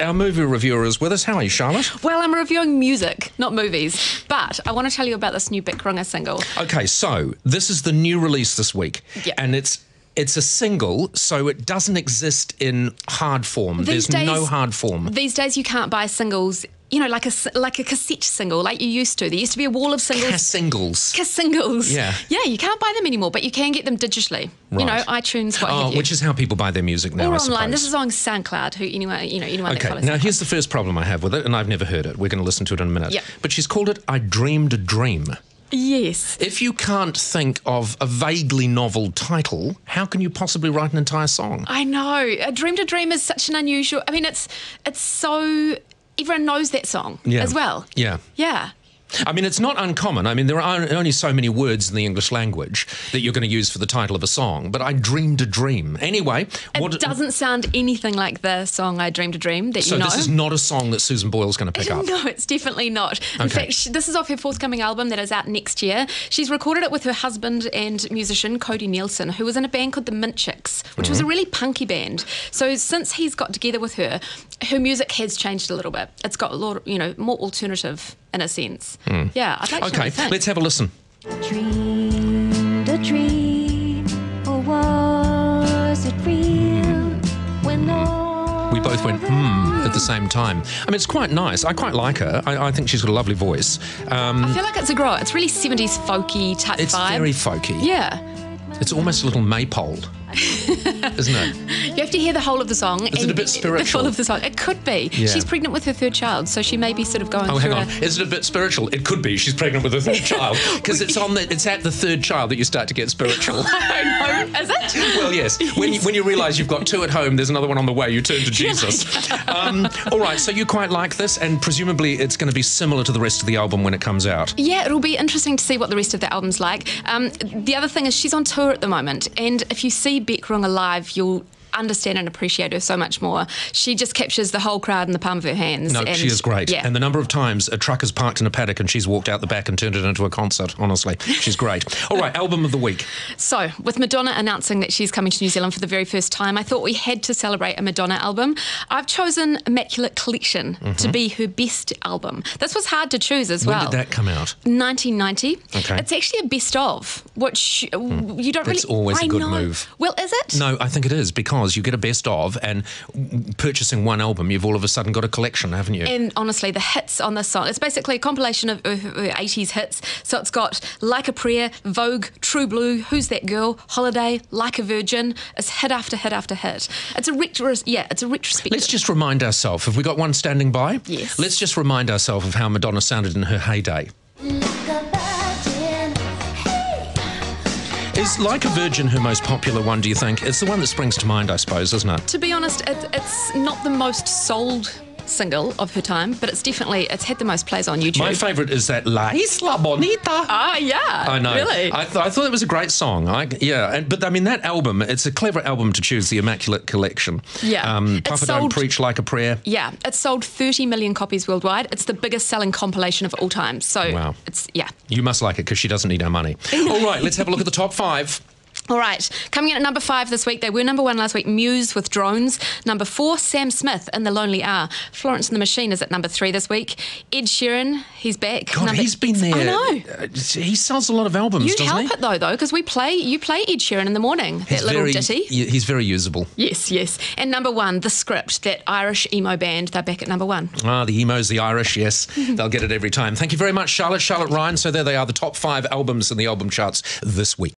Our movie reviewer is with us. How are you, Charlotte? Well, I'm reviewing music, not movies. But I want to tell you about this new Bic Runga single. Okay, so this is the new release this week. Yeah. And it's a single, so it doesn't exist in hard form. There's no hard form. These days you can't buy singles, you know, like a cassette single, like you used to. There used to be a wall of singles. Cass-singles. Yeah. Yeah, you can't buy them anymore, but you can get them digitally. Right. You know, iTunes, what have you. Which is how people buy their music now, or I online. suppose. This is on SoundCloud, anyone that Okay, follows now SoundCloud. here's the first problem I have with it, and I've never heard it. We're going to listen to it in a minute. Yep. But she's called it I Dreamed a Dream. Yes. If you can't think of a vaguely novel title, how can you possibly write an entire song? I know. A Dream to Dream is such an unusual... I mean, it's so... Everyone knows that song as well. Yeah. Yeah. I mean, it's not uncommon. I mean, there are only so many words in the English language that you're going to use for the title of a song, but I dreamed a dream. Anyway... It doesn't sound anything like the song I Dreamed a Dream that you know. So this is not a song that Susan Boyle's going to pick up? No, it's definitely not. In fact, this is off her forthcoming album that is out next year. She's recorded it with her husband and musician, Cody Nielsen, who was in a band called the Mint Chicks, which was a really punky band. So since he's got together with her, her music has changed a little bit. It's got a lot, more alternative in a sense. Yeah, I'd like to know what you think. Let's have a listen. Dreamed a dream, or was it real? When We both went, at the same time. I mean, it's quite nice. I quite like her. I think she's got a lovely voice. I feel like it's a grow. It's really 70s folky type vibe. It's very folky. Yeah. It's almost a little maypole, isn't it? You have to hear the whole of the song. Is it a bit spiritual? The full of the song. It could be. Yeah. She's pregnant with her third child, so she may be sort of going through hang on. Is it a bit spiritual? It could be. She's pregnant with her third child. Because it's at the third child that you start to get spiritual. I don't know. Is it? Well, yes. When you realise you've got two at home, there's another one on the way, you turn to Jesus. All right, so you quite like this, and presumably it's going to be similar to the rest of the album when it comes out. Yeah, it'll be interesting to see what the rest of the album's like. The other thing is she's on tour at the moment, and if you see Bic Runga live, you'll understand and appreciate her so much more. She just captures the whole crowd in the palm of her hands. No, she is great. Yeah. And the number of times a truck has parked in a paddock and she's walked out the back and turned it into a concert, honestly. She's great. All right, album of the week. So, with Madonna announcing that she's coming to New Zealand for the very first time, I thought we had to celebrate a Madonna album. I've chosen Immaculate Collection to be her best album. This was hard to choose as well. When did that come out? 1990. Okay. It's actually a best of, which you don't really... That's always a good move. Well, is it? No, I think it is, because you get a best of, and purchasing one album, you've all of a sudden got a collection, haven't you? And honestly, the hits on this song, it's basically a compilation of her 80s hits. So it's got Like a Prayer, Vogue, True Blue, Who's That Girl, Holiday, Like a Virgin. It's hit after hit after hit. It's a retrospective. Let's just remind ourselves, have we got one standing by? Yes. Let's just remind ourselves of how Madonna sounded in her heyday. Is Like a Virgin her most popular one, do you think? It's the one that springs to mind, I suppose, isn't it? To be honest, it's not the most sold single of her time, but it's had the most plays on YouTube. My favourite is that La Isla Bonita. Ah, yeah. I know. Really? I thought it was a great song. But I mean, that album, it's a clever album to choose, the Immaculate Collection. Yeah. Papa Don't Preach Like a Prayer. Yeah. It sold 30 million copies worldwide. It's the biggest selling compilation of all time. So, wow. Yeah. You must like it because she doesn't need our money. All right, let's have a look at the top 5. All right, coming in at number 5 this week. They were number 1 last week, Muse with Drones. Number 4, Sam Smith in The Lonely Hour. Florence and the Machine is at number 3 this week. Ed Sheeran, he's back. God, he's been there. I know. He sells a lot of albums, You'd doesn't he? help it though, because you play Ed Sheeran in the morning. That little ditty. He's very usable. Yes. And number 1, The Script, that Irish emo band. They're back at number 1. Ah, the emos, the Irish, yes. They'll get it every time. Thank you very much, Charlotte Ryan. So there they are, the top 5 albums in the album charts this week.